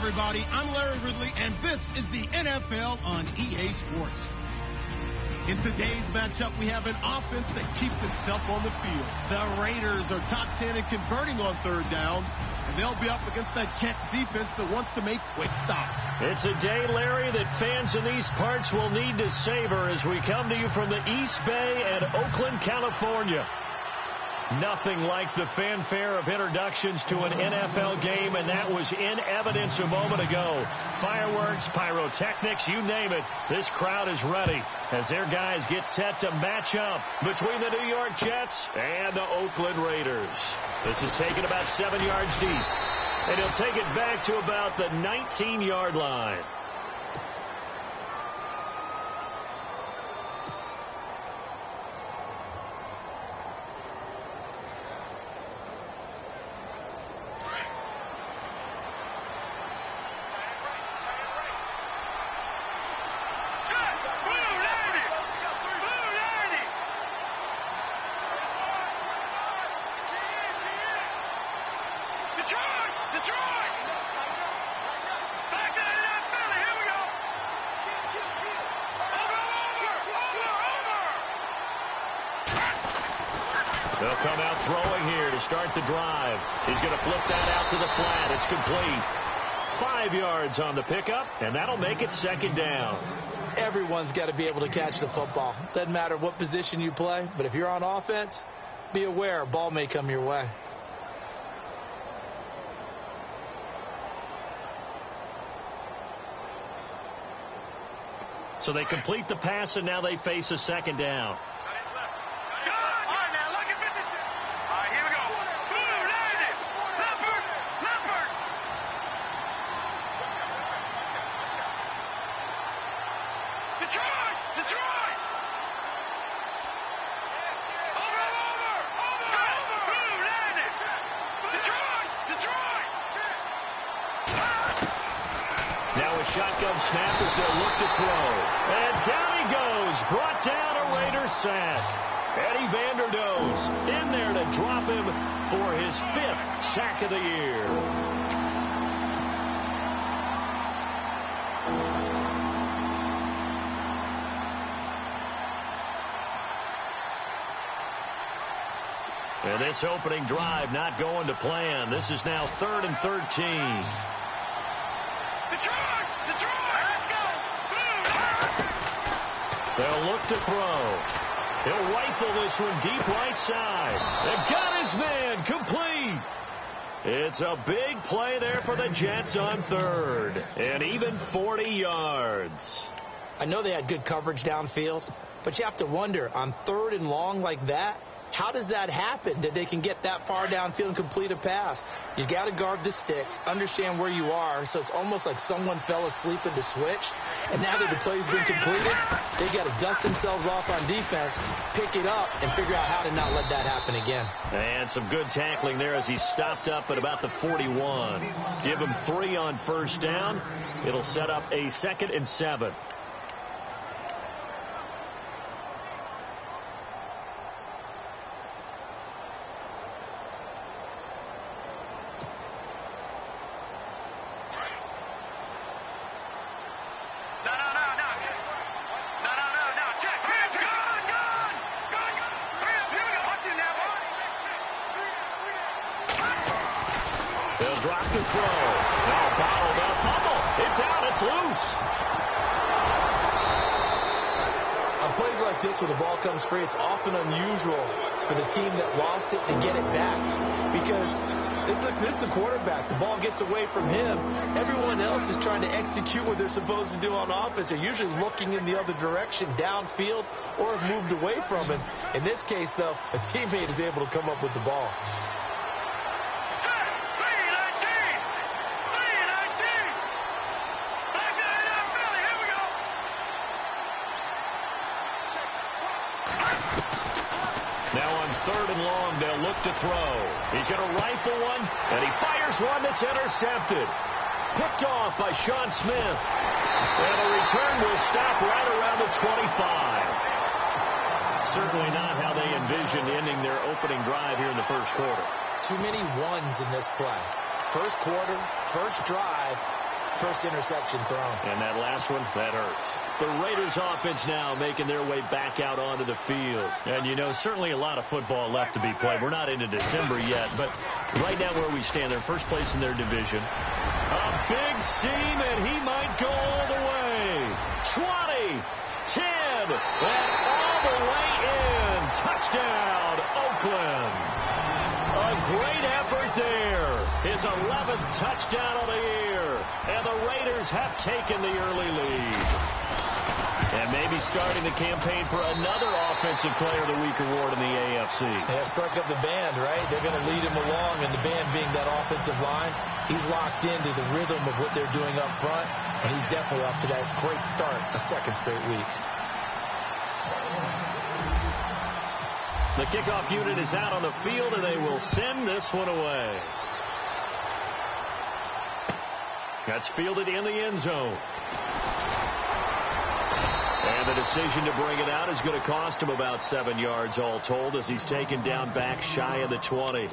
everybody. I'm Larry Ridley, and this is the NFL on EA Sports. In today's matchup, we have an offense that keeps itself on the field. The Raiders are top 10 in converting on third down, and they'll be up against that Jets defense that wants to make quick stops. It's a day, Larry, that fans in these parts will need to savor as we come to you from the East Bay and Oakland, California. Nothing like the fanfare of introductions to an NFL game, and that was in evidence a moment ago. Fireworks, pyrotechnics, you name it. This crowd is ready as their guys get set to match up between the New York Jets and the Oakland Raiders. This is taken about 7 yards deep, and he'll take it back to about the 19-yard line. Detroit! Back in it up, Philly! They'll come out throwing here to start the drive. He's going to flip that out to the flat. It's complete. 5 yards on the pickup, and that'll make it second down. Everyone's got to be able to catch the football. Doesn't matter what position you play, but if you're on offense, be aware a ball may come your way. So they complete the pass, and now they face a second down. Shotgun snap as they'll look to throw. And down he goes. Brought down a Raiders sack. Eddie Vanderdoes in there to drop him for his 5th sack of the year. And this opening drive not going to plan. This is now 3rd and 13. They'll look to throw. He'll rifle this one deep right side. They've got his man complete. It's a big play there for the Jets on 3rd. And even 40 yards. I know they had good coverage downfield, but you have to wonder, on 3rd and long like that, how does that happen that they can get that far downfield and complete a pass? You got to guard the sticks, understand where you are, so it's almost like someone fell asleep at the switch, and now that the play's been completed, they got to dust themselves off on defense, pick it up, and figure out how to not let that happen again. And some good tackling there as he stopped up at about the 41. Give him 3 on 1st down. It'll set up a 2nd and 7. When the ball comes free, it's often unusual for the team that lost it to get it back, because this is the quarterback. The ball gets away from him. Everyone else is trying to execute what they're supposed to do on offense. They're usually looking in the other direction, downfield, or have moved away from him. In this case, though, a teammate is able to come up with the ball. To throw. He's going to rifle one, and he fires one that's intercepted. Picked off by Sean Smith. And the return will stop right around the 25. Certainly not how they envisioned ending their opening drive here in the 1st quarter. Too many ones in this play. 1st quarter, 1st drive, 1st interception thrown. And that last one, that hurts. The Raiders offense now making their way back out onto the field. And, you know, certainly a lot of football left to be played. We're not into December yet, but right now where we stand, they're 1st place in their division. A big seam, and he might go all the way. 20, 10, and all the way in. Touchdown, Oakland. A great effort there. His 11th touchdown of the year. And the Raiders have taken the early lead. And maybe starting the campaign for another Offensive Player of the Week award in the AFC. Yeah, strike up the band, right? They're going to lead him along, and the band being that offensive line, he's locked into the rhythm of what they're doing up front, and he's definitely off to that great start, a 2nd straight week. The kickoff unit is out on the field, and they will send this one away. That's fielded in the end zone. And the decision to bring it out is going to cost him about 7 yards all told as he's taken down back shy of the 20.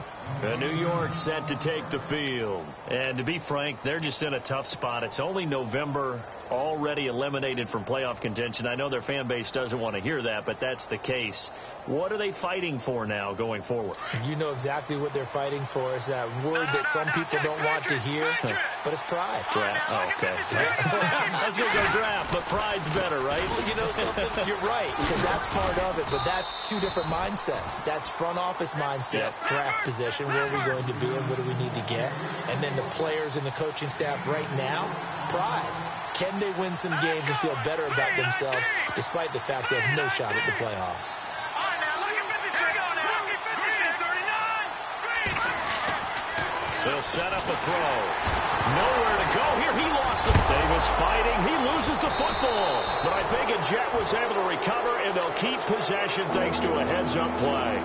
New York set to take the field. And to be frank, they're just in a tough spot. It's only November, already eliminated from playoff contention. I know their fan base doesn't want to hear that, but that's the case. What are they fighting for now going forward? You know exactly what they're fighting for. Is that word that some people don't want to hear, but it's pride. Draft. Oh, okay. I was going to go draft, but pride's better, right? Well, you know something? You're right, because that's part of it, but that's two different mindsets. That's front office mindset, draft position, where are we going to be and what do we need to get? And then the players and the coaching staff right now, pride. Can they win some games and feel better about themselves despite the fact they have no shot at the playoffs? They'll set up a throw. Nowhere to go here. He lost it. Davis fighting. He loses the football. But I think a Jet was able to recover, and they'll keep possession thanks to a heads-up play.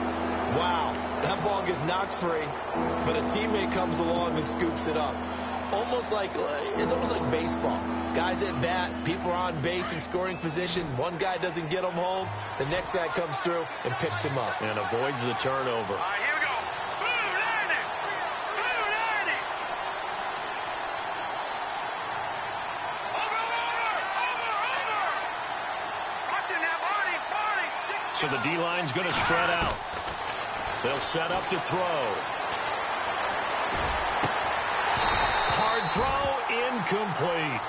Wow, that ball gets knocked free, but a teammate comes along and scoops it up. It's almost like baseball. Guys at bat, people are on base in scoring position. One guy doesn't get them home. The next guy comes through and picks him up. And avoids the turnover. All right, here we go. Blue landing. Blue landing. Over. Watching that body. So the D-line's going to spread out. They'll set up to throw. Hard throw, incomplete.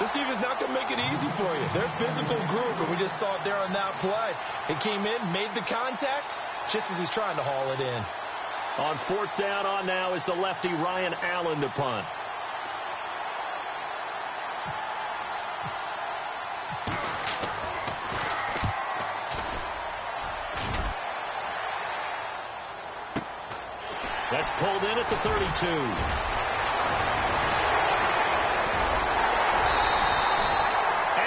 This defense is not going to make it easy for you. They're a physical group, and we just saw it there on that play. He came in, made the contact, just as he's trying to haul it in. On fourth down on now is the lefty Ryan Allen to punt. That's pulled in at the 32.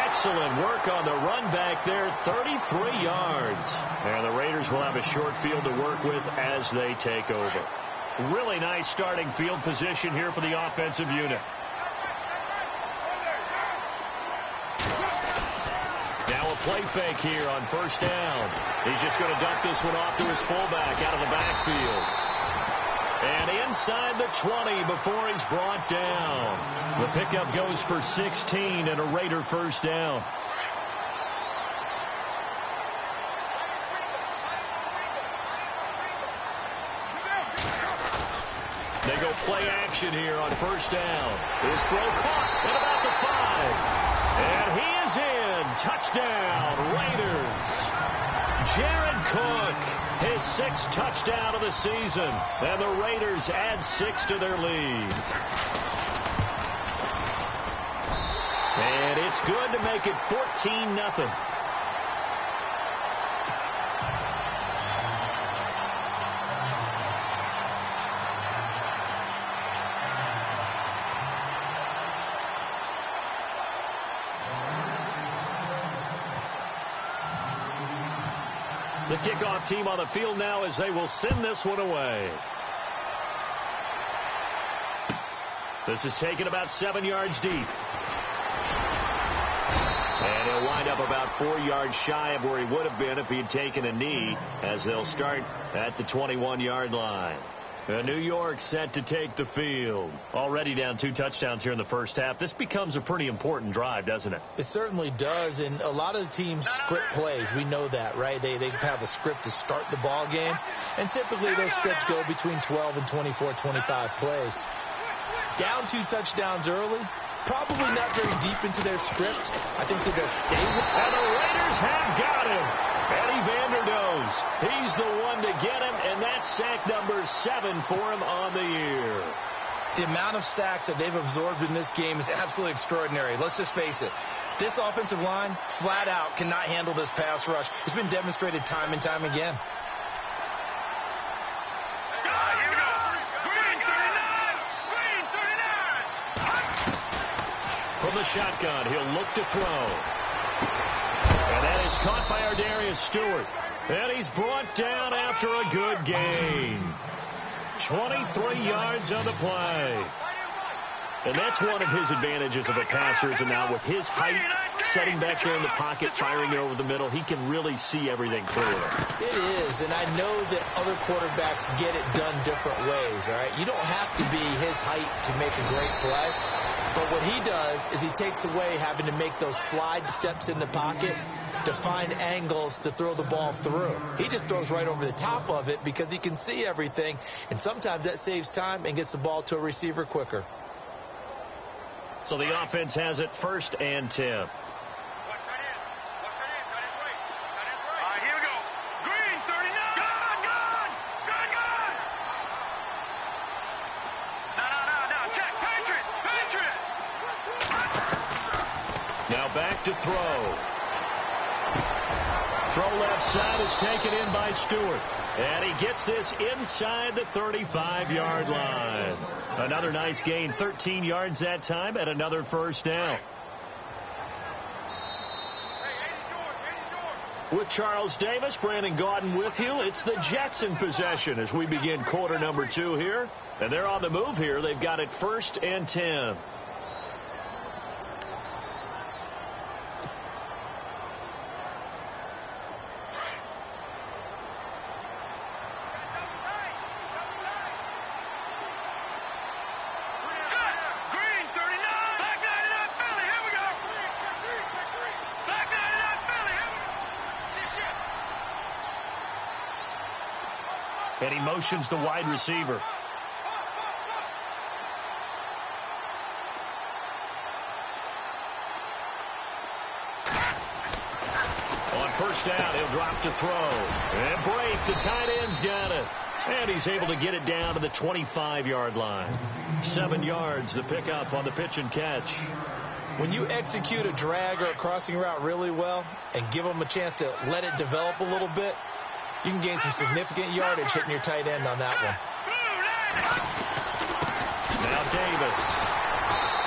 Excellent work on the run back there, 33 yards. And the Raiders will have a short field to work with as they take over. Really nice starting field position here for the offensive unit. Now a play fake here on first down. He's just going to dump this one off to his fullback out of the backfield. And inside the 20 before he's brought down. The pickup goes for 16 and a Raider first down. They go play action here on first down. His throw caught at about the 5. And he is in. Touchdown, Raiders. Jared Cook, his 6th touchdown of the season. And the Raiders add 6 to their lead. And it's good to make it 14-0. The kickoff team on the field now as they will send this one away. This is taken about 7 yards deep. And he'll wind up about 4 yards shy of where he would have been if he had taken a knee, as they'll start at the 21-yard line. New York set to take the field. Already down 2 touchdowns here in the first half. This becomes a pretty important drive, doesn't it? It certainly does, and a lot of the teams script plays. We know that, right? They have a script to start the ball game, and typically those scripts go between 12 and 24, 25 plays. Down 2 touchdowns early, probably not very deep into their script. I think they're going to stay with it. And the Raiders have got him. Eddie Vanderdoes, he's the one to get him, and that's sack number 7 for him on the year. The amount of sacks that they've absorbed in this game is absolutely extraordinary. Let's just face it. This offensive line, flat out, cannot handle this pass rush. It's been demonstrated time and time again. From the shotgun, he'll look to throw. And that is caught by Ardarius Stewart. And he's brought down after a good gain. 23 yards on the play. And that's one of his advantages of a passer, is now with his height, setting back there in the pocket, firing it over the middle, he can really see everything clearly. It is, and I know that other quarterbacks get it done different ways, all right? You don't have to be his height to make a great play. But what he does is he takes away having to make those slide steps in the pocket to find angles to throw the ball through. He just throws right over the top of it because he can see everything, and sometimes that saves time and gets the ball to a receiver quicker. So the offense has it 1st and 10. Back to throw. Throw left side is taken in by Stewart. And he gets this inside the 35-yard line. Another nice gain, 13 yards that time, and another 1st down. With Charles Davis, Brandon Gaudin with you. It's the Jets in possession as we begin quarter number 2 here. And they're on the move here. They've got it 1st and 10. And he motions the wide receiver. On 1st down, he'll drop to throw. And break, the tight end's got it. And he's able to get it down to the 25-yard line. 7 yards, the pickup on the pitch and catch. When you execute a drag or a crossing route really well and give them a chance to let it develop a little bit, you can gain some significant yardage hitting your tight end on that one. Now Davis.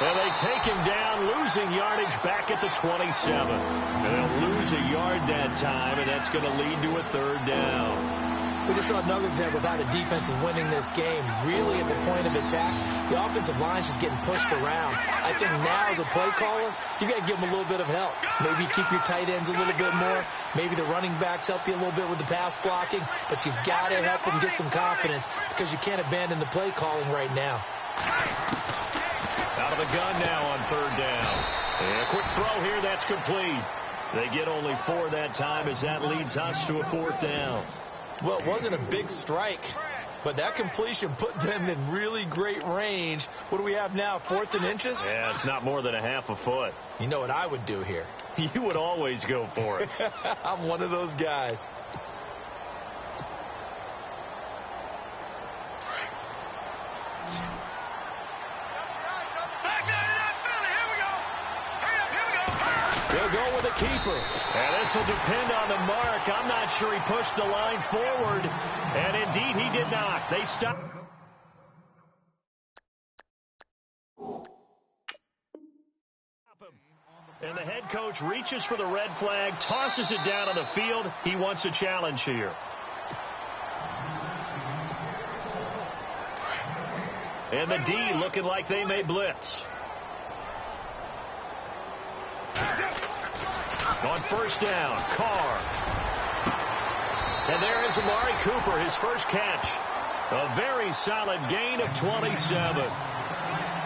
And they take him down, losing yardage back at the 27. And they'll lose a yard that time, and that's going to lead to a 3rd down. We just saw another example of how the defense is winning this game. Really at the point of attack, the offensive line's just getting pushed around. I think now as a play caller, you got to give them a little bit of help. Maybe keep your tight ends a little bit more. Maybe the running backs help you a little bit with the pass blocking. But you've got to help them get some confidence because you can't abandon the play calling right now. Out of the gun now on 3rd down. And a quick throw here, that's complete. They get only 4 that time as that leads us to a 4th down. Well, it wasn't a big strike, but that completion put them in really great range. What do we have now, 4th and inches? Yeah, it's not more than a half a foot. You know what I would do here? You would always go for it. I'm one of those guys. They'll go with a keeper. And this will depend on the mark. I'm not sure he pushed the line forward. And indeed, he did not. They stopped. And the head coach reaches for the red flag, tosses it down on the field. He wants a challenge here. And the D looking like they may blitz. On 1st down, Carr. And there is Amari Cooper, his first catch. A very solid gain of 27.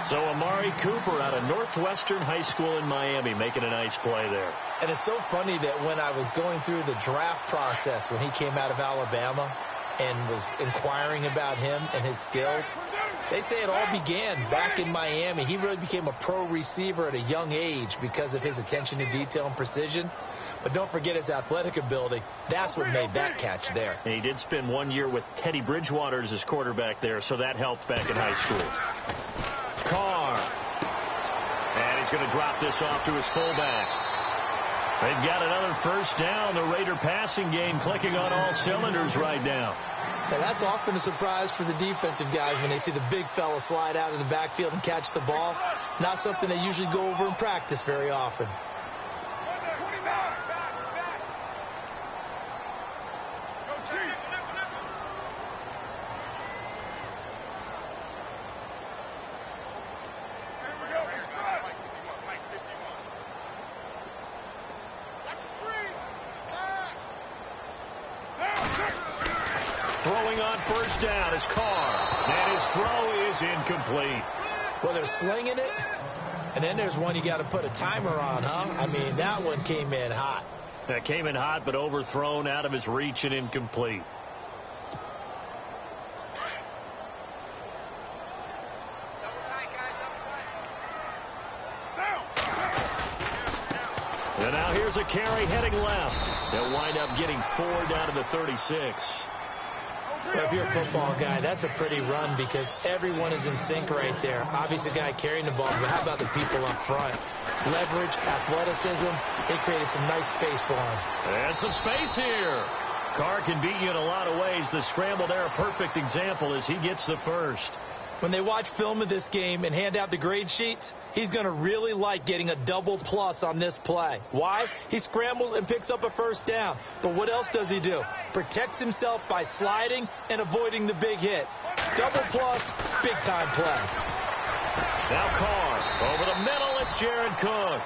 So Amari Cooper out of Northwestern High School in Miami making a nice play there. And it's so funny that when I was going through the draft process when he came out of Alabama and was inquiring about him and his skills, they say it all began back in Miami. He really became a pro receiver at a young age because of his attention to detail and precision. But don't forget his athletic ability. That's what made that catch there. And he did spend 1 year with Teddy Bridgewater as his quarterback there, so that helped back in high school. Carr. And he's going to drop this off to his fullback. They've got another 1st down. The Raider passing game clicking on all cylinders right now. Now, that's often a surprise for the defensive guys when they see the big fella slide out of the backfield and catch the ball. Not something they usually go over in practice very often. Throwing on 1st down is Carr. And his throw is incomplete. Well, they're slinging it, And then there's one you got to put a timer on, huh? I mean, that one came in hot. That came in hot, but overthrown, out of his reach, and incomplete. And now here's a carry heading left. They'll wind up getting 4 down to the 36. Well, if you're a football guy, that's a pretty run because everyone is in sync right there. Obviously, the guy carrying the ball, but how about the people up front? Leverage, athleticism, they created some nice space for him. And some space here. Carr can beat you in a lot of ways. The scramble there, a perfect example as he gets the first. When they watch film of this game and hand out the grade sheets, he's going to really like getting a double plus on this play. Why? He scrambles and picks up a first down. But what else does he do? Protects himself by sliding and avoiding the big hit. Double plus, big-time play. Now Carr over the middle. It's Jared Cook.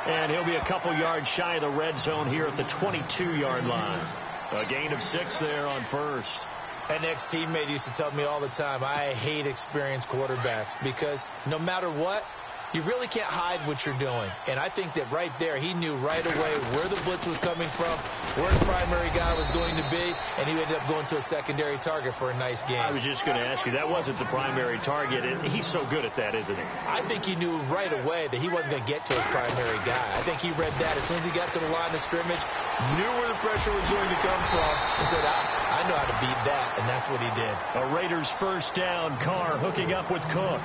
And he'll be a couple yards shy of the red zone here at the 22-yard line. A gain of 6 there on first. An ex-teammate used to tell me all the time, I hate experienced quarterbacks because no matter what, you really can't hide what you're doing. And I think that right there, he knew right away where the blitz was coming from, where his primary guy was going to be, and he ended up going to a secondary target for a nice game. I was just going to ask you, that wasn't the primary target, and he's so good at that, isn't he? I think he knew right away that he wasn't going to get to his primary guy. I think he read that as soon as he got to the line of scrimmage, knew where the pressure was going to come from, and said, I know how to beat that, and that's what he did. A Raiders first down. Carr hooking up with Cook.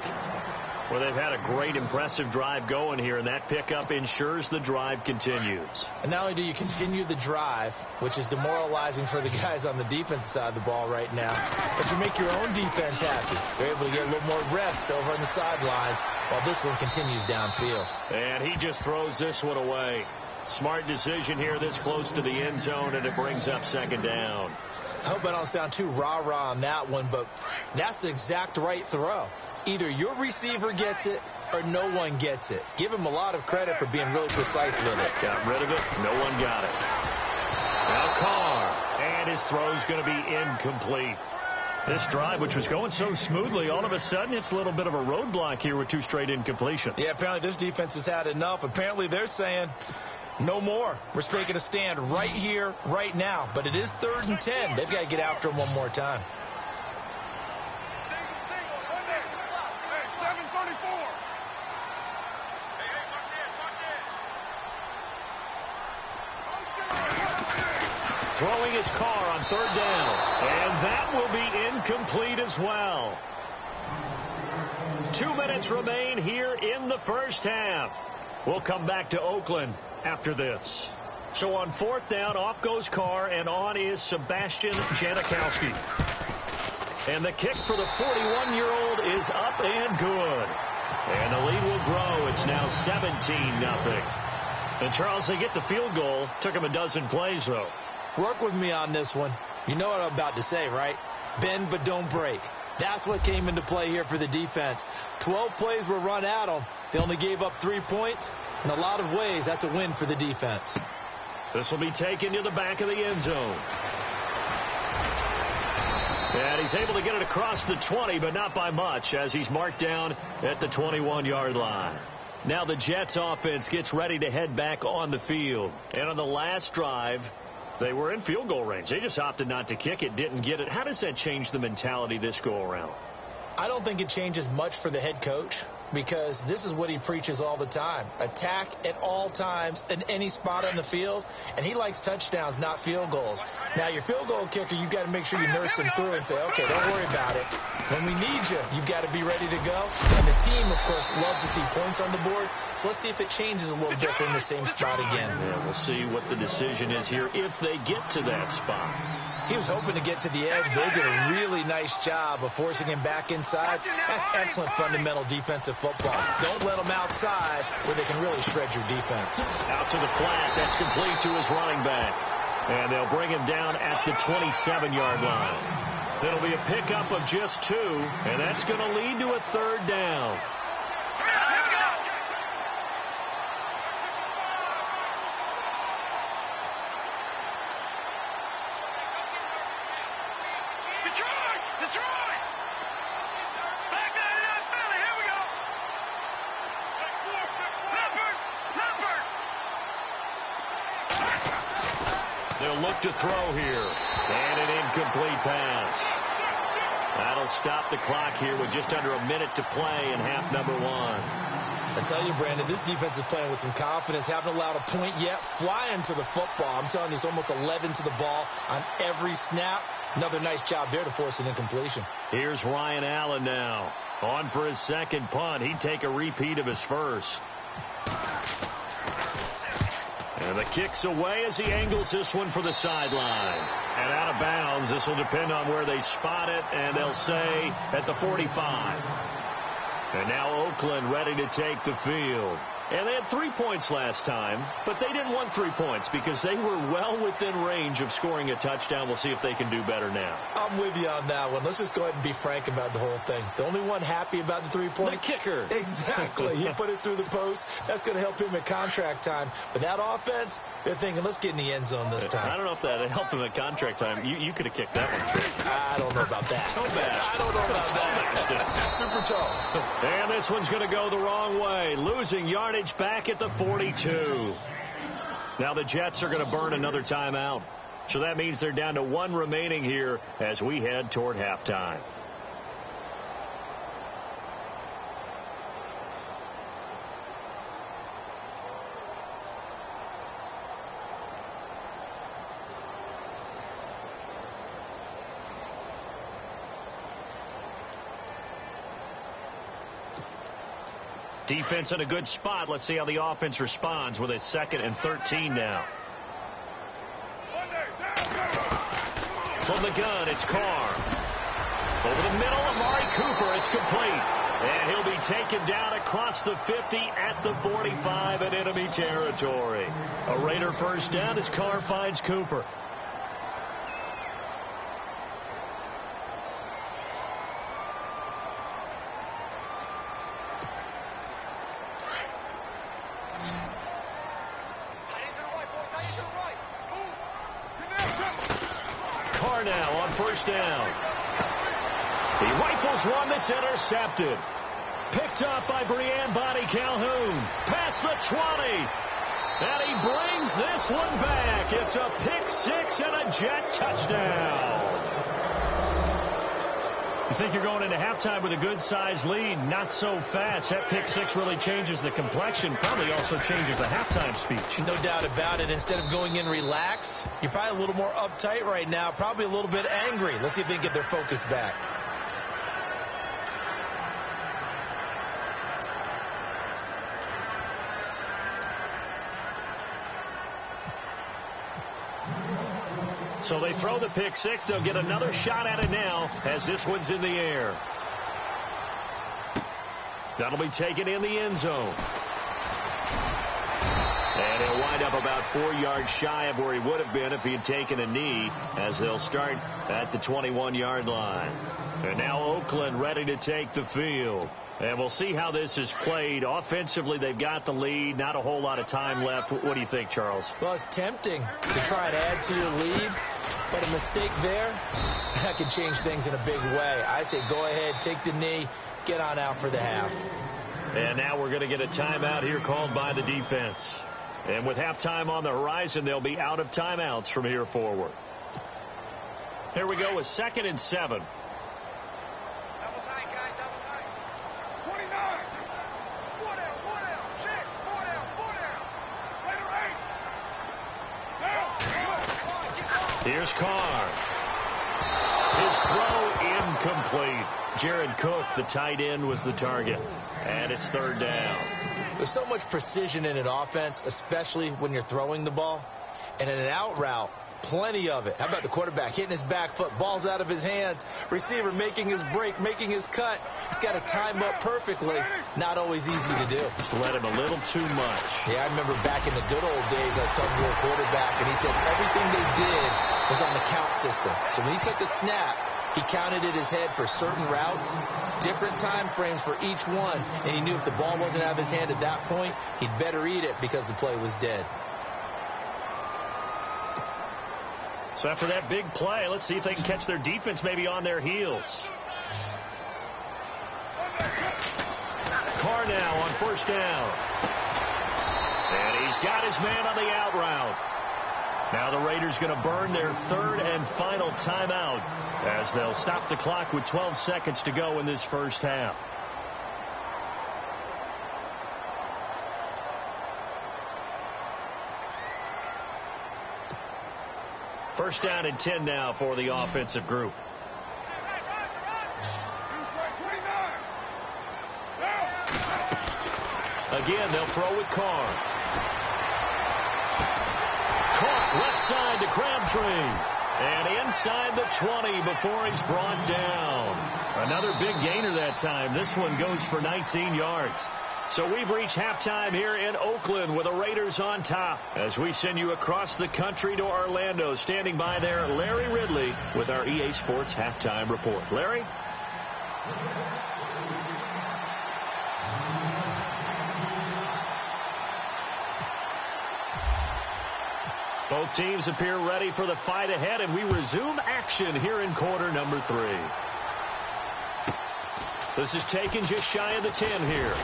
Well, they've had a great, impressive drive going here, and that pickup ensures the drive continues. And not only do you continue the drive, which is demoralizing for the guys on the defense side of the ball right now, but you make your own defense happy. They're able to get a little more rest over on the sidelines while this one continues downfield. And he just throws this one away. Smart decision here this close to the end zone, and it brings up second down. I hope I don't sound too rah-rah on that one, but that's the exact right throw. Either your receiver gets it or no one gets it. Give him a lot of credit for being really precise with it. Got rid of it. No one got it. Now Carr. And his throw's going to be incomplete. This drive, which was going so smoothly, all of a sudden it's a little bit of a roadblock here with 2 straight incompletions. Yeah, apparently this defense has had enough. Apparently they're saying no more. We're taking a stand right here, right now. But it is 3rd and 10. They've got to get after him one more time. Throwing his Carr on 3rd down. And that will be incomplete as well. 2 minutes remain here in the first half. We'll come back to Oakland after this. So on 4th down, off goes Carr, and on is Sebastian Janikowski. And the kick for the 41-year-old is up and good. And the lead will grow. It's now 17-0. And Charles, they get the field goal. Took him a dozen plays, though. Work with me on this one. You know what I'm about to say, right? Bend but don't break. That's what came into play here for the defense. 12 plays were run at them. They only gave up 3 points. In a lot of ways, that's a win for the defense. This will be taken to the back of the end zone. And he's able to get it across the 20, but not by much, as he's marked down at the 21-yard line. Now the Jets offense gets ready to head back on the field. And on the last drive, they were in field goal range. They just opted not to kick it, didn't get it. How does that change the mentality this go-around? I don't think it changes much for the head coach because this is what he preaches all the time. Attack at all times in any spot on the field, and he likes touchdowns, not field goals. Now, your field goal kicker, you've got to make sure you nurse him through and say, okay, don't worry about it. When we need you, you've got to be ready to go. And the team, of course, loves to see points on the board. So let's see if it changes a little bit in the same spot again. Yeah, we'll see what the decision is here if they get to that spot. He was hoping to get to the edge. They did a really nice job of forcing him back inside. That's excellent fundamental defensive football. Don't let them outside where they can really shred your defense. Out to the flat. That's complete to his running back. And they'll bring him down at the 27-yard line. It'll be a pickup of just 2, and that's going to lead to a 3rd down. look to throw here. And an incomplete pass. That'll stop the clock here with just under a minute to play in half number one. I tell you, Brandon, this defense is playing with some confidence. Haven't allowed a point yet. Flying to the football. I'm telling you, it's almost 11 to the ball on every snap. Another nice job there to force an incompletion. Here's Ryan Allen now. On for his second punt. He'd take a repeat of his first. And the kick's away as he angles this one for the sideline. And out of bounds. This will depend on where they spot it, and they'll say at the 45. And now Oakland ready to take the field. And they had 3 points last time, but they didn't want 3 points because they were well within range of scoring a touchdown. We'll see if they can do better now. I'm with you on that one. Let's just go ahead and be frank about the whole thing. The only one happy about the 3-point. The kicker. Exactly. He put it through the post. That's going to help him at contract time. But that offense, they're thinking, let's get in the end zone this time. I don't know if that helped him at contract time. You could have kicked that one. I don't know about that. I don't know about that. Super toe. And this one's going to go the wrong way. Losing yardage back at the 42. Now the Jets are going to burn another timeout. So that means they're down to one remaining here as we head toward halftime. Defense in a good spot. Let's see how the offense responds with a 2nd and 13 now. From the gun, it's Carr. Over the middle, Amari Cooper. It's complete. And he'll be taken down across the 50 at the 45 in enemy territory. A Raider first down as Carr finds Cooper. Now on first down. He rifles one that's intercepted. Picked up by Breanne Bonnie Calhoun. Past the 20. And he brings this one back. It's a pick six and a Jet touchdown. You think you're going into halftime with a good-sized lead. Not so fast. That pick six really changes the complexion. Probably also changes the halftime speech. No doubt about it. Instead of going in relaxed, you're probably a little more uptight right now. Probably a little bit angry. Let's see if they can get their focus back. So they throw the pick six. They'll get another shot at it now as this one's in the air. That'll be taken in the end zone. And he'll wind up about 4 yards shy of where he would have been if he had taken a knee, as they'll start at the 21-yard line. And now Oakland ready to take the field. And we'll see how this is played. Offensively, they've got the lead. Not a whole lot of time left. What do you think, Charles? Well, it's tempting to try and add to your lead, but a mistake there, that could change things in a big way. I say go ahead, take the knee, get on out for the half. And now we're going to get a timeout here called by the defense. And with halftime on the horizon, they'll be out of timeouts from here forward. Here we go with 2nd and 7. Here's Carr. His throw incomplete. Jared Cook, the tight end, was the target. And it's 3rd down. There's so much precision in an offense, especially when you're throwing the ball. And in an out route, plenty of it. How about the quarterback hitting his back foot, ball's out of his hands, receiver making his break, making his cut. He's got to time up perfectly. Not always easy to do. Just let him a little too much. Yeah, I remember back in the good old days, I was talking to a quarterback, and he said everything they did was on the count system. So when he took a snap, he counted in his head for certain routes, different time frames for each one, and he knew if the ball wasn't out of his hand at that point, he'd better eat it because the play was dead. So after that big play, let's see if they can catch their defense maybe on their heels. Carr now on first down. And he's got his man on the out route. Now the Raiders going to burn their third and final timeout as they'll stop the clock with 12 seconds to go in this first half. First down and 10 now for the offensive group. Again, they'll throw with Carr. Caught left side to Crabtree. And inside the 20 before he's brought down. Another big gainer that time. This one goes for 19 yards. So we've reached halftime here in Oakland with the Raiders on top as we send you across the country to Orlando. Standing by there, Larry Ridley with our EA Sports Halftime Report. Larry? Both teams appear ready for the fight ahead, and we resume action here in quarter number 3. This is taken just shy of the 10 here.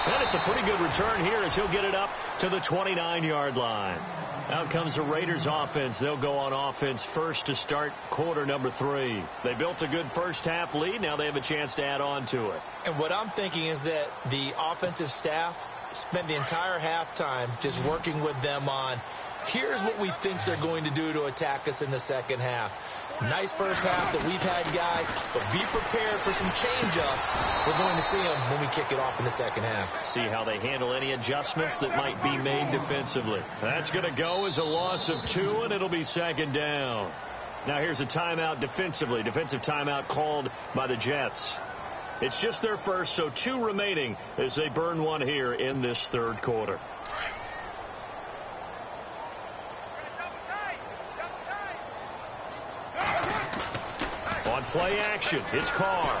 And it's a pretty good return here as he'll get it up to the 29-yard line. Out comes the Raiders offense. They'll go on offense first to start quarter number 3. They built a good first half lead. Now they have a chance to add on to it. And what I'm thinking is that the offensive staff spent the entire halftime just working with them on, here's what we think they're going to do to attack us in the second half. Nice first half that we've had, guys, but be prepared for some change-ups. We're going to see them when we kick it off in the second half. See how they handle any adjustments that might be made defensively. That's going to go as a loss of 2, and it'll be second down. Now here's a timeout defensively. Defensive timeout called by the Jets. It's just their first, so 2 remaining as they burn one here in this third quarter. On play action, it's Carr.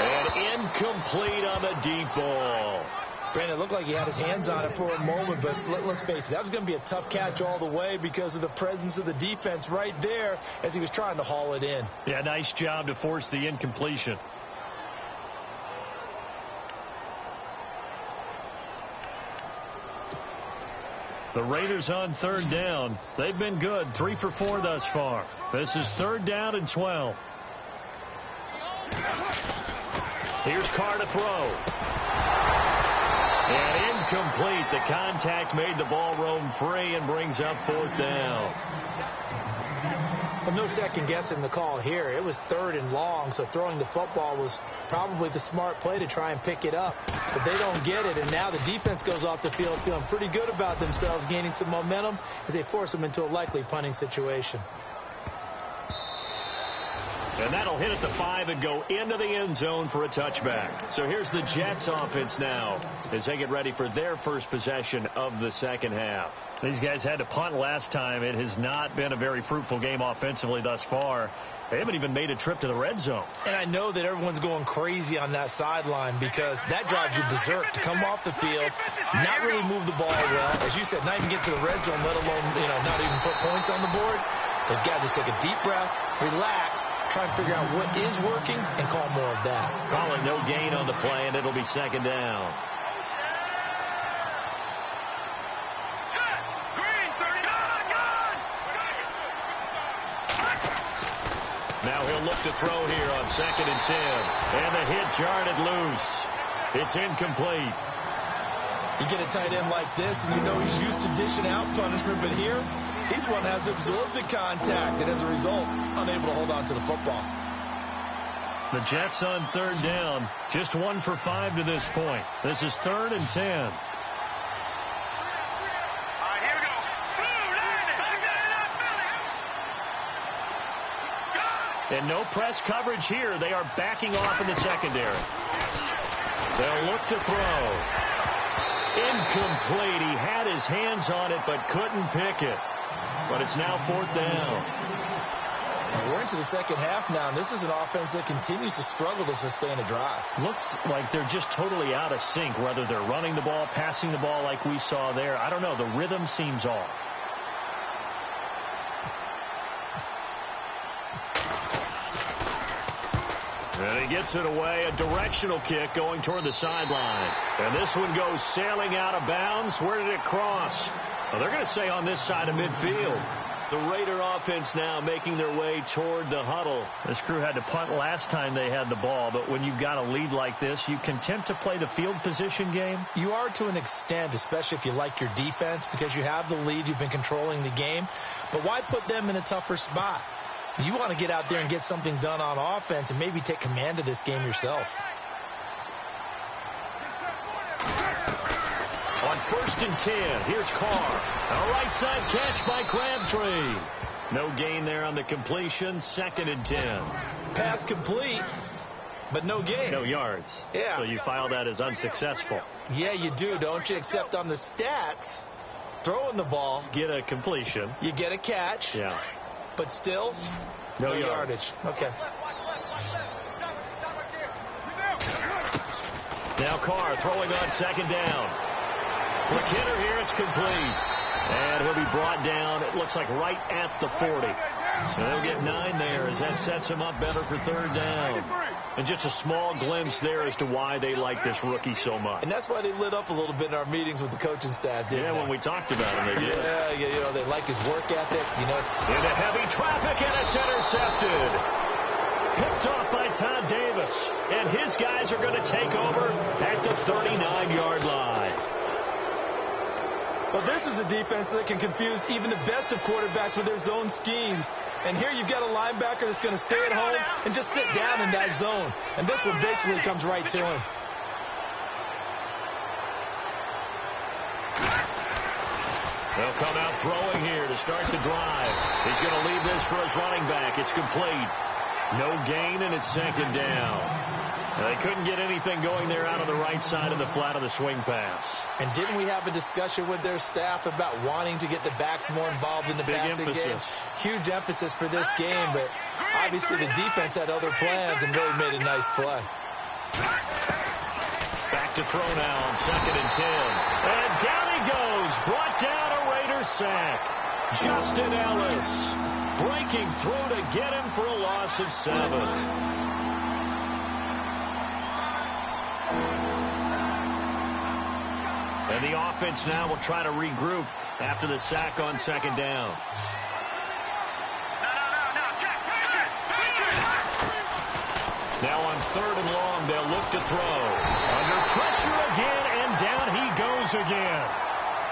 And incomplete on the deep ball. Brandon, it looked like he had his hands on it for a moment, but let's face it, that was going to be a tough catch all the way because of the presence of the defense right there as he was trying to haul it in. Yeah, nice job to force the incompletion. The Raiders on third down. They've been good, 3 for 4 thus far. This is third down and 12. Here's Carr to throw. And incomplete. The contact made the ball roam free and brings up fourth down. Well, no second guessing the call here. It was third and long, so throwing the football was probably the smart play to try and pick it up. But they don't get it, and now the defense goes off the field feeling pretty good about themselves, gaining some momentum as they force them into a likely punting situation. And that'll hit at the 5 and go into the end zone for a touchback. So here's the Jets offense now as they get ready for their first possession of the second half. These guys had to punt last time. It has not been a very fruitful game offensively thus far. They haven't even made a trip to the red zone. And I know that everyone's going crazy on that sideline because that drives you berserk to come off the field, not really move the ball well. As you said, not even get to the red zone, let alone, not even put points on the board. They've got to just take a deep breath, relax, try and figure out what is working and call more of that. Call it no gain on the play, and it'll be second down. Now he'll look to throw here on second and 10. And the hit jarred it loose. It's incomplete. You get a tight end like this, and you know he's used to dishing out punishment, but here, he's one that has to absorb the contact, and as a result, unable to hold on to the football. The Jets on third down, just 1 for 5 to this point. This is third and 10. And no press coverage here. They are backing off in the secondary. They'll look to throw. Incomplete. He had his hands on it but couldn't pick it. But it's now fourth down. We're into the second half now, and this is an offense that continues to struggle to sustain a drive. Looks like they're just totally out of sync, whether they're running the ball, passing the ball like we saw there. I don't know. The rhythm seems off. And he gets it away, a directional kick going toward the sideline. And this one goes sailing out of bounds. Where did it cross? Well, they're going to say on this side of midfield. The Raider offense now making their way toward the huddle. This crew had to punt last time they had the ball, but when you've got a lead like this, you content to play the field position game? You are to an extent, especially if you like your defense, because you have the lead, you've been controlling the game. But why put them in a tougher spot? You want to get out there and get something done on offense and maybe take command of this game yourself. On 1st and 10, here's Carr. A right side catch by Crabtree. No gain there on the completion. 2nd and 10. Pass complete, but no gain. No yards. Yeah. So you file that as unsuccessful. Yeah, you do, don't you? Except on the stats, throwing the ball. Get a completion. You get a catch. Yeah. But still, no yardage. Okay. Now Carr throwing on 2nd down. McKinnon here, it's complete. And he'll be brought down, it looks like right at the 40. So they'll get 9 there as that sets him up better for 3rd down. And just a small glimpse there as to why they like this rookie so much. And that's why they lit up a little bit in our meetings with the coaching staff, didn't they? When we talked about him, they did. Yeah, you know, they like his work ethic. You know, into heavy traffic, and it's intercepted. Picked off by Todd Davis. And his guys are going to take over at the 39-yard line. Well, this is a defense that can confuse even the best of quarterbacks with their zone schemes. And here you've got a linebacker that's going to stay at home and just sit down in that zone. And this one basically comes right to him. They'll come out throwing here to start the drive. He's going to leave this for his running back. It's complete. No gain, and it's 2nd down. They couldn't get anything going there out of the right side of the flat of the swing pass. And didn't we have a discussion with their staff about wanting to get the backs more involved in the passing game? Huge emphasis for this game, but obviously the defense had other plans and really made a nice play. Back to throw now on 2nd and 10. And down he goes. Brought down a Raider sack. Justin Ellis breaking through to get him for a loss of 7. And the offense now will try to regroup after the sack on 2nd down. Now on 3rd and long, they'll look to throw. Under pressure again, and down he goes again.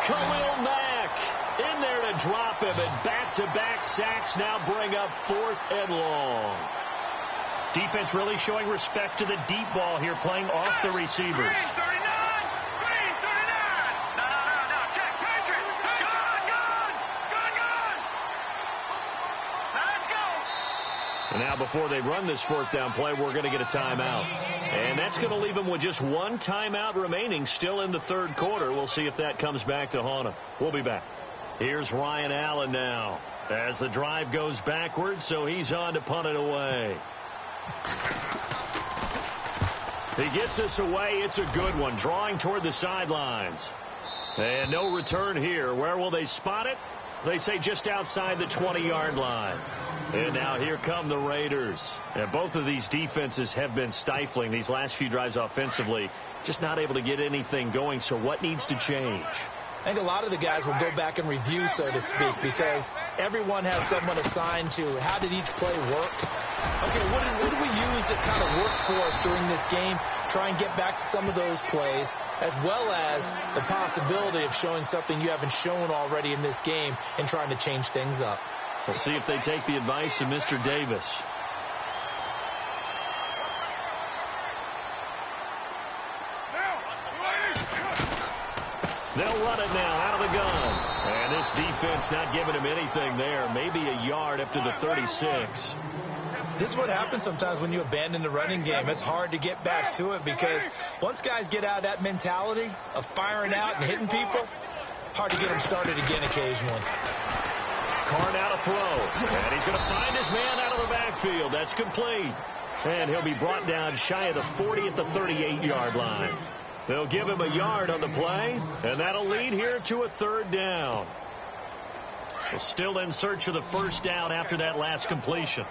Khalil Mack in there to drop him, and back-to-back sacks now bring up 4th and long. Defense really showing respect to the deep ball here, playing off the receivers. And now before they run this 4th down play, we're going to get a timeout. And that's going to leave them with just 1 timeout remaining still in the 3rd quarter. We'll see if that comes back to haunt them. We'll be back. Here's Ryan Allen now as the drive goes backwards, so he's on to punt it away. He gets this away. It's a good one, drawing toward the sidelines. And no return here. Where will they spot it? They say just outside the 20-yard line. And now here come the Raiders. And both of these defenses have been stifling these last few drives offensively. Just not able to get anything going. So what needs to change? I think a lot of the guys will go back and review, so to speak, because everyone has someone assigned to how did each play work. Okay, what did we use that kind of worked for us during this game? Try and get back to some of those plays, as well as the possibility of showing something you haven't shown already in this game and trying to change things up. We'll see if they take the advice of Mr. Davis. They'll run it now out of the gun. And this defense not giving him anything there. Maybe a yard up to the 36. This is what happens sometimes when you abandon the running game. It's hard to get back to it because once guys get out of that mentality of firing out and hitting people, hard to get them started again occasionally. Carr now to throw. And he's going to find his man out of the backfield. That's complete. And he'll be brought down shy of the 40 at the 38-yard line. They'll give him a yard on the play, and that'll lead here to a 3rd down. We're still in search of the 1st down after that last completion.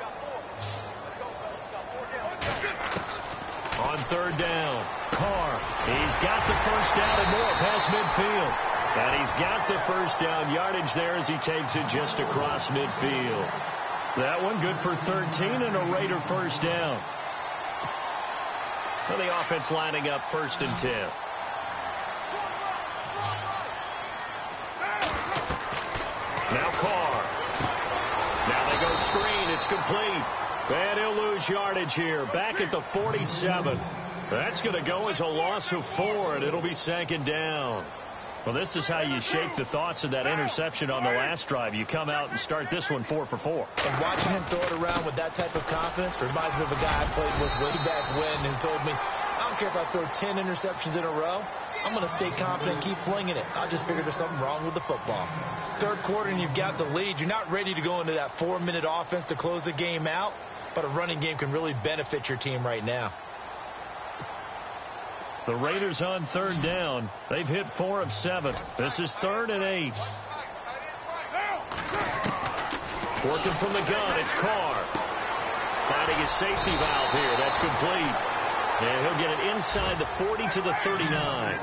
On 3rd down, Carr. He's got the 1st down and more past midfield. And he's got the first down yardage there as he takes it just across midfield. That one good for 13 and a Raider first down. So the offense lining up 1st and 10. Now Carr. Now they go screen. It's complete. And he'll lose yardage here. Back at the 47. That's going to go as a loss of 4, and it'll be 2nd down. Well, this is how you shake the thoughts of that interception on the last drive. You come out and start this one 4 for 4. And watching him throw it around with that type of confidence reminds me of a guy I played with way back when who told me, I don't care if I throw 10 interceptions in a row. I'm going to stay confident and keep flinging it. I just figured there's something wrong with the football. 3rd quarter and you've got the lead. You're not ready to go into that 4-minute offense to close the game out, but a running game can really benefit your team right now. The Raiders on 3rd down. They've hit 4 of 7. This is 3rd and 8. Working from the gun, it's Carr. Finding his safety valve here. That's complete. And he'll get it inside the 40 to the 39.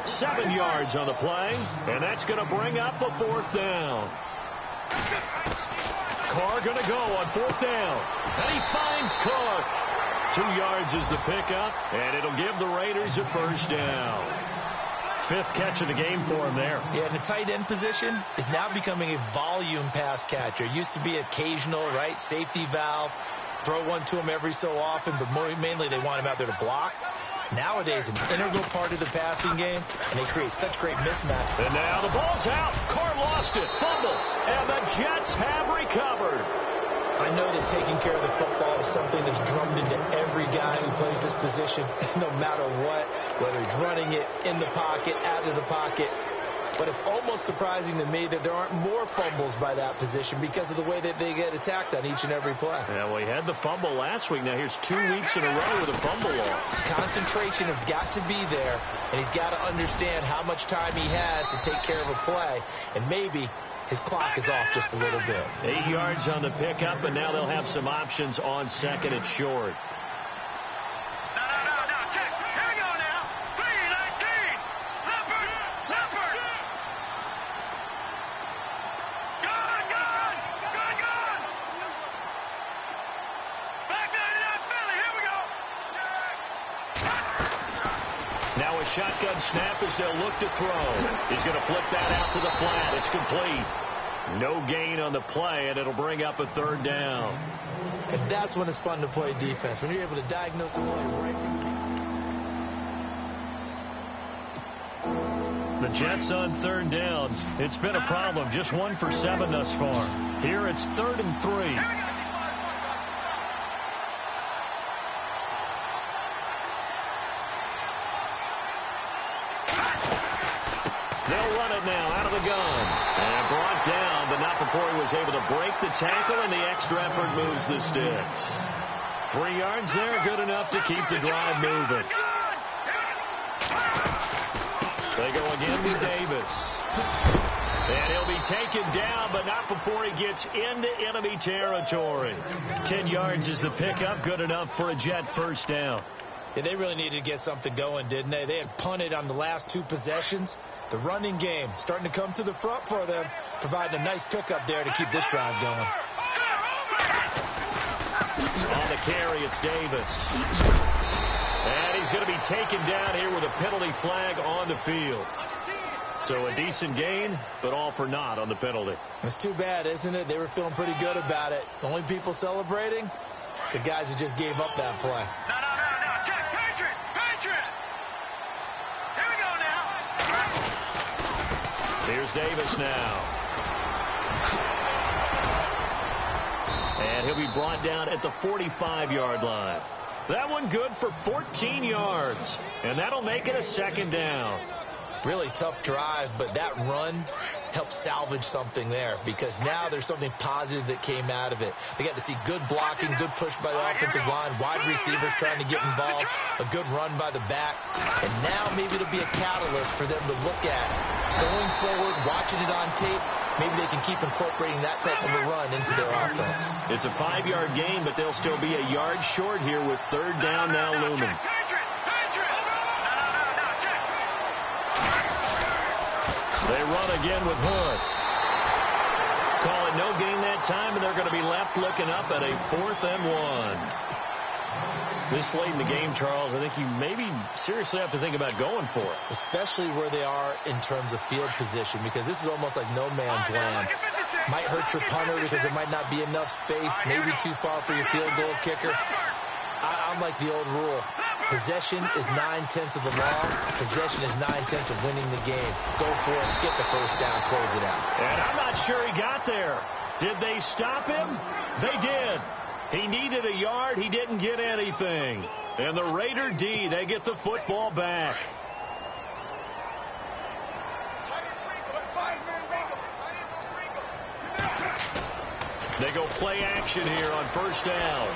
7 yards on the play. And that's going to bring up a 4th down. Carr going to go on 4th down. And he finds Cook. 2 yards is the pickup, and it'll give the Raiders a first down. 5th catch of the game for him there. Yeah, the tight end position is now becoming a volume pass catcher. It used to be occasional, right? Safety valve, throw one to him every so often, but mainly they want him out there to block. Nowadays, an integral part of the passing game, and they create such great mismatch. And now the ball's out. Carr lost it. Fumble. And the Jets have recovered. I know that taking care of the football is something that's drummed into every guy who plays this position, no matter what, whether he's running it in the pocket, out of the pocket. But it's almost surprising to me that there aren't more fumbles by that position because of the way that they get attacked on each and every play. Yeah, well, he had the fumble last week. Now here's 2 weeks in a row with a fumble loss. Concentration has got to be there, and he's got to understand how much time he has to take care of a play, and maybe his clock is off just a little bit. 8 yards on the pickup, and now they'll have some options on 2nd and short. No, check. Here we go now. 3-19. Leopard. Gone. Back 99 Philly. Here we go. Now a shotgun snap as they'll look to throw. He's going to flip that out to the flat. It's complete. No gain on the play, and it'll bring up a 3rd down. And that's when it's fun to play defense, when you're able to diagnose a play right from the Jets on 3rd down. It's been a problem. Just 1 for 7 thus far. Here it's 3rd and 3. They'll run it now out of the gun. And brought down, but not before he was able to break the tackle, and the extra effort moves the sticks. 3 yards there, good enough to keep the drive moving. They go again with Davis. And he'll be taken down, but not before he gets into enemy territory. 10 yards is the pickup, good enough for a Jet first down. Yeah, they really needed to get something going, didn't they? They had punted on the last 2 possessions. The running game starting to come to the front for them, providing a nice pickup there to keep this drive going. On the carry, it's Davis. And he's going to be taken down here with a penalty flag on the field. So a decent gain, but all for naught on the penalty. It's too bad, isn't it? They were feeling pretty good about it. The only people celebrating, the guys who just gave up that play. No. Check. Patriot. Here we go now. Here's Davis now. And he'll be brought down at the 45-yard line. That one good for 14 yards. And that'll make it a 2nd down. Really tough drive, but that run helped salvage something there because now there's something positive that came out of it. They got to see good blocking, good push by the offensive line, wide receivers trying to get involved, a good run by the back. And now maybe it'll be a catalyst for them to look at going forward, watching it on tape. Maybe they can keep incorporating that type of a run into their offense. It's a 5-yard gain, but they'll still be a yard short here with 3rd down now looming. They run again with Hood. Call it no gain that time, and they're going to be left looking up at a 4th and 1. This late in the game, Charles, I think you maybe seriously have to think about going for it. Especially where they are in terms of field position, because this is almost like no man's land. Might hurt your punter because there might not be enough space, maybe too far for your field goal kicker. I'm like the old rule. Possession is 9/10 of the law. Possession is 9/10 of winning the game. Go for it. Get the first down. Close it out. And I'm not sure he got there. Did they stop him? They did. He needed a yard. He didn't get anything. And the Raider D, they get the football back. They go play action here on first down.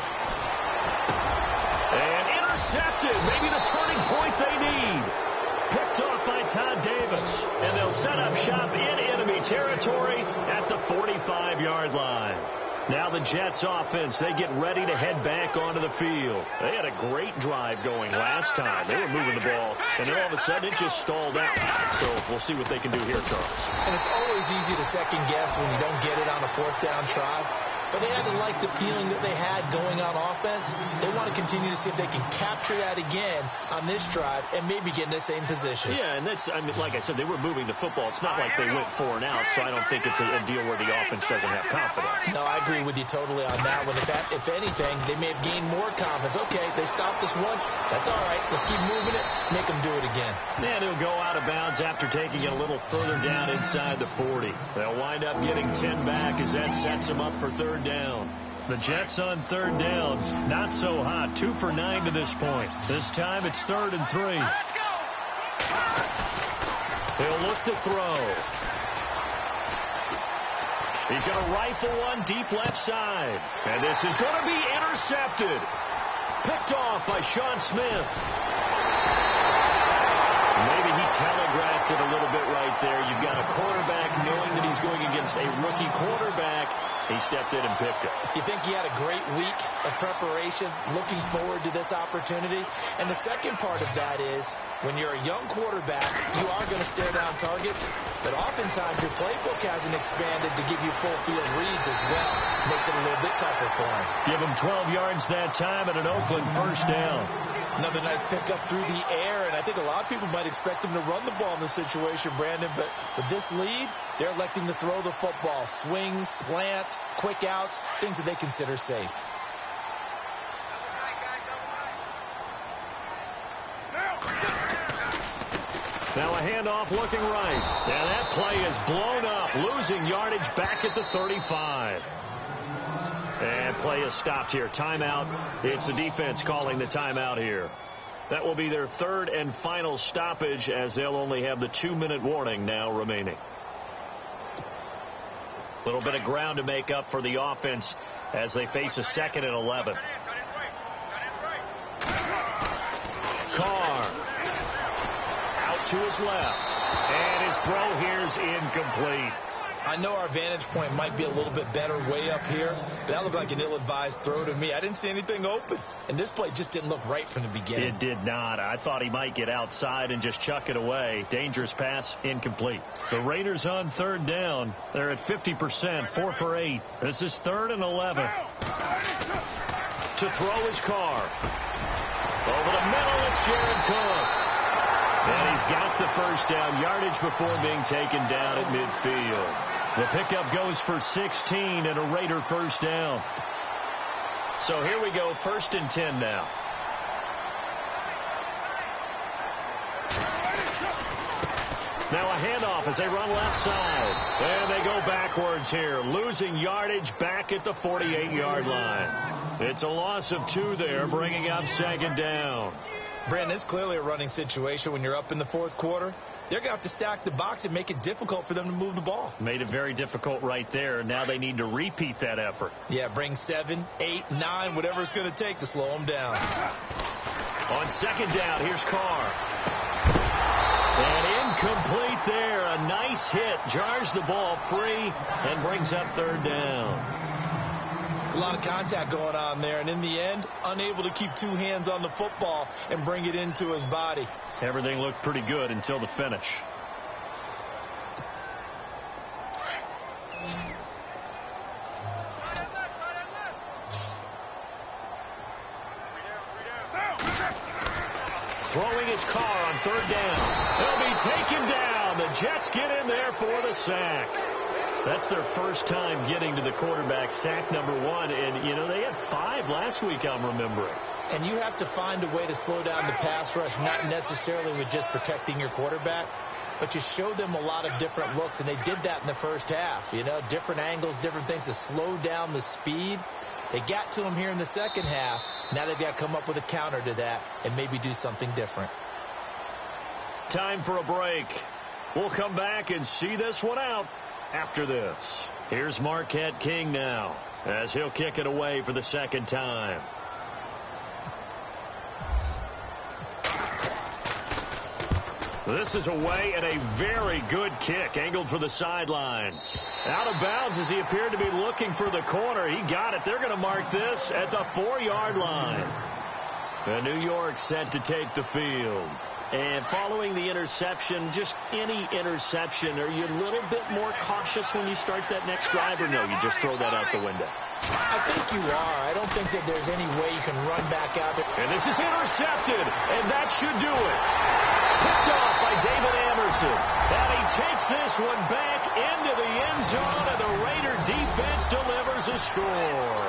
And intercepted. Maybe the turning point they need. Picked off by Todd Davis. And they'll set up shop in enemy territory at the 45-yard line. Now the Jets offense, they get ready to head back onto the field. They had a great drive going last time. They were moving the ball, and then all of a sudden it just stalled out. So we'll see what they can do here, Charles. And it's always easy to second guess when you don't get it on a 4th down try. But they had to like the feeling that they had going on offense. They want to continue to see if they can capture that again on this drive and maybe get in the same position. Yeah, and that's, I mean, like I said, they were moving the football. It's not like they went 4 and out, so I don't think it's a deal where the offense doesn't have confidence. No, I agree with you totally on that one. If anything, they may have gained more confidence. Okay, they stopped us once. That's all right. Let's keep moving it. Make them do it again. And he'll go out of bounds after taking it a little further down inside the 40. They'll wind up getting 10 back as that sets them up for 3rd down. The Jets on 3rd down, not so hot. 2 for 9 to this point. This time it's 3rd and 3. He'll look to throw. He's going to rifle one deep left side. And this is going to be intercepted. Picked off by Sean Smith. Maybe he telegraphed it a little bit right there. You've got a quarterback knowing that he's going against a rookie quarterback. He stepped in and picked it. You think he had a great week of preparation, looking forward to this opportunity? And the second part of that is, when you're a young quarterback, you are going to stare down targets, but oftentimes your playbook hasn't expanded to give you full field reads as well. Makes it a little bit tougher for him. Give him 12 yards that time at an Oakland 1st down. Another nice pickup through the air, and I think a lot of people might expect him to run the ball in this situation, Brandon, but with this lead, they're electing to throw the football. Swings, slants, quick outs, things that they consider safe. Now a handoff looking right. And that play is blown up, losing yardage back at the 35. And play is stopped here. Timeout. It's the defense calling the timeout here. That will be their 3rd and final stoppage, as they'll only have the 2-minute warning now remaining. A little bit of ground to make up for the offense as they face a 2nd and 11. Carr out to his left. And his throw here is incomplete. I know our vantage point might be a little bit better way up here, but that looked like an ill-advised throw to me. I didn't see anything open, and this play just didn't look right from the beginning. It did not. I thought he might get outside and just chuck it away. Dangerous pass, incomplete. The Raiders on 3rd down. They're at 50%, 4 for 8. This is 3rd and 11. To throw his Carr. Over the middle, it's Jared Cook. And he's got the first down, yardage before being taken down at midfield. The pickup goes for 16 and a Raider 1st down. So here we go, 1st and 10 now. Now a handoff as they run left side. And they go backwards here, losing yardage back at the 48-yard line. It's a loss of 2 there, bringing up 2nd down. Brandon, it's clearly a running situation when you're up in the 4th quarter. They're going to have to stack the box and make it difficult for them to move the ball. Made it very difficult right there. Now they need to repeat that effort. Yeah, bring 7, 8, 9, whatever it's going to take to slow them down. On 2nd down, here's Carr. And incomplete there. A nice hit. Jars the ball free and brings up 3rd down. There's a lot of contact going on there, and in the end, unable to keep 2 hands on the football and bring it into his body. Everything looked pretty good until the finish. throwing his car on third down. He'll be taken down. The Jets get in there for the sack. That's their first time getting to the quarterback, sack number 1. And, you know, they had 5 last week, I'm remembering. And you have to find a way to slow down the pass rush, not necessarily with just protecting your quarterback, but you show them a lot of different looks, and they did that in the first half. You know, different angles, different things to slow down the speed. They got to him here in the second half. Now they've got to come up with a counter to that and maybe do something different. Time for a break. We'll come back and see this one out after this. Here's Marquette King now as he'll kick it away for the second time. This is away and a very good kick angled for the sidelines. Out of bounds as he appeared to be looking for the corner. He got it. They're going to mark this at the 4-yard line. And New York set to take the field. And following the interception, just any interception, are you a little bit more cautious when you start that next drive, or no, you just throw that out the window? I think you are. I don't think that there's any way you can run back out there. And this is intercepted, and that should do it. Picked off by David Anderson. And he takes this one back into the end zone, and the Raider defense delivers a score.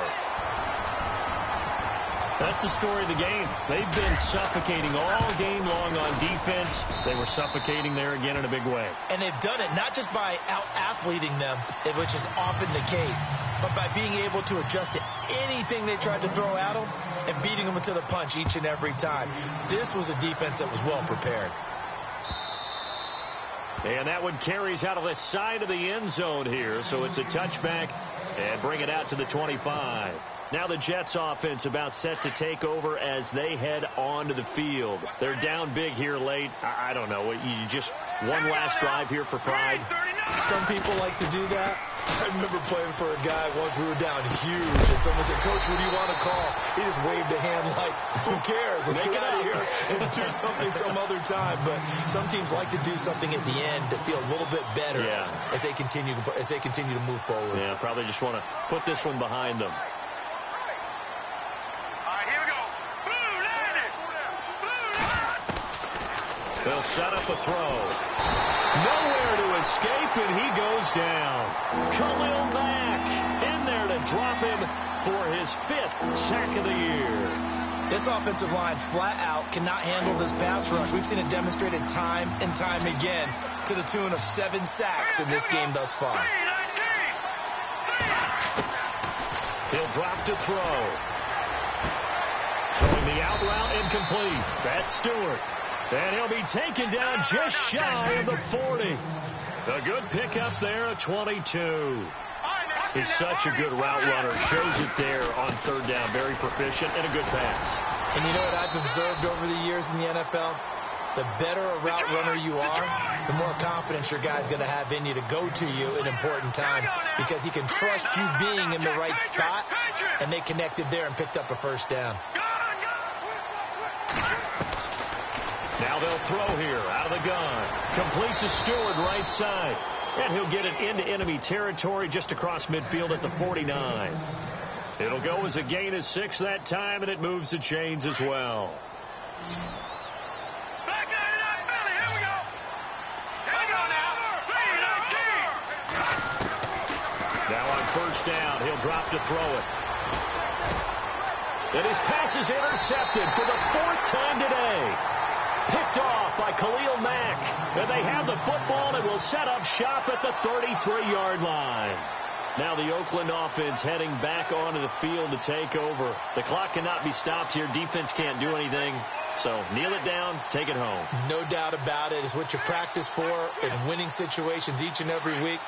That's the story of the game. They've been suffocating all game long on defense. They were suffocating there again in a big way. And they've done it not just by out-athleting them, which is often the case, but by being able to adjust to anything they tried to throw at them and beating them to the punch each and every time. This was a defense that was well prepared. And that one carries out of the side of the end zone here, so it's a touchback and bring it out to the 25. Now the Jets offense about set to take over as they head onto the field. They're down big here late. I don't know. You just one last drive here for pride. Some people like to do that. I remember playing for a guy once. We were down huge, and someone said, "Coach, what do you want to call?" He just waved a hand like, "Who cares? Let's get out of here and do something some other time." But some teams like to do something at the end to feel a little bit better as they continue to move forward. Yeah, probably just want to put this one behind them. They'll set up a throw. Nowhere to escape, and he goes down. Khalil Mack in there to drop him for his 5th sack of the year. This offensive line flat out cannot handle this pass rush. We've seen it demonstrated time and time again to the tune of 7 sacks in this game thus far. He'll drop to throw. Throwing the out route incomplete. That's Stewart. And he'll be taken down just shy of the 40. A good pickup there at 22. He's such a good route runner. Shows it there on third down. Very proficient and a good pass. And you know what I've observed over the years in the NFL? The better a route runner you are, the more confidence your guy's going to have in you to go to you in important times, because he can trust you being in the right spot, and they connected there and picked up a first down. Now they'll throw here out of the gun. Complete to Stewart, right side. And he'll get it into enemy territory just across midfield at the 49. It'll go as a gain of 6 that time, and it moves the chains as well. Now on first down, he'll drop to throw it. And his pass is intercepted for the 4th time today. Picked off by Khalil Mack. And they have the football and will set up shop at the 33-yard line. Now the Oakland offense heading back onto the field to take over. The clock cannot be stopped here. Defense can't do anything. So kneel it down, take it home. No doubt about it. It's what you practice for in winning situations each and every week.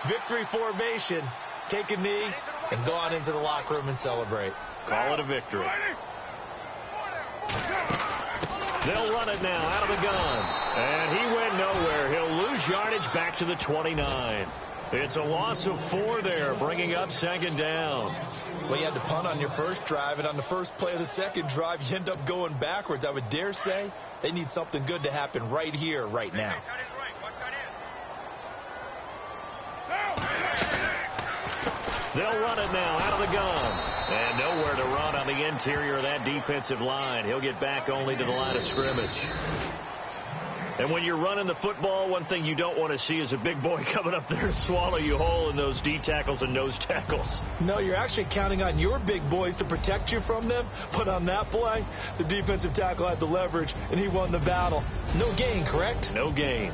Victory formation. Take a knee and go on into the locker room and celebrate. Call it a victory. They'll run it now out of the gun. And he went nowhere. He'll lose yardage back to the 29. It's a loss of 4 there, bringing up second down. Well, you had to punt on your first drive, and on the first play of the second drive, you end up going backwards. I would dare say they need something good to happen right here, right now. They'll run it now out of the gun. And nowhere to run on the interior of that defensive line. He'll get back only to the line of scrimmage. And when you're running the football, one thing you don't want to see is a big boy coming up there to swallow you whole in those D tackles and nose tackles. No, you're actually counting on your big boys to protect you from them. But on that play, the defensive tackle had the leverage, and he won the battle. No gain, correct? No gain.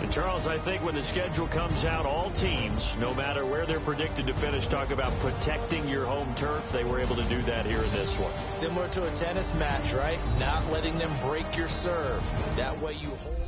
And Charles, I think when the schedule comes out, all teams, no matter where they're predicted to finish, talk about protecting your home turf. They were able to do that here in this one. Similar to a tennis match, right? Not letting them break your serve. That way you hold.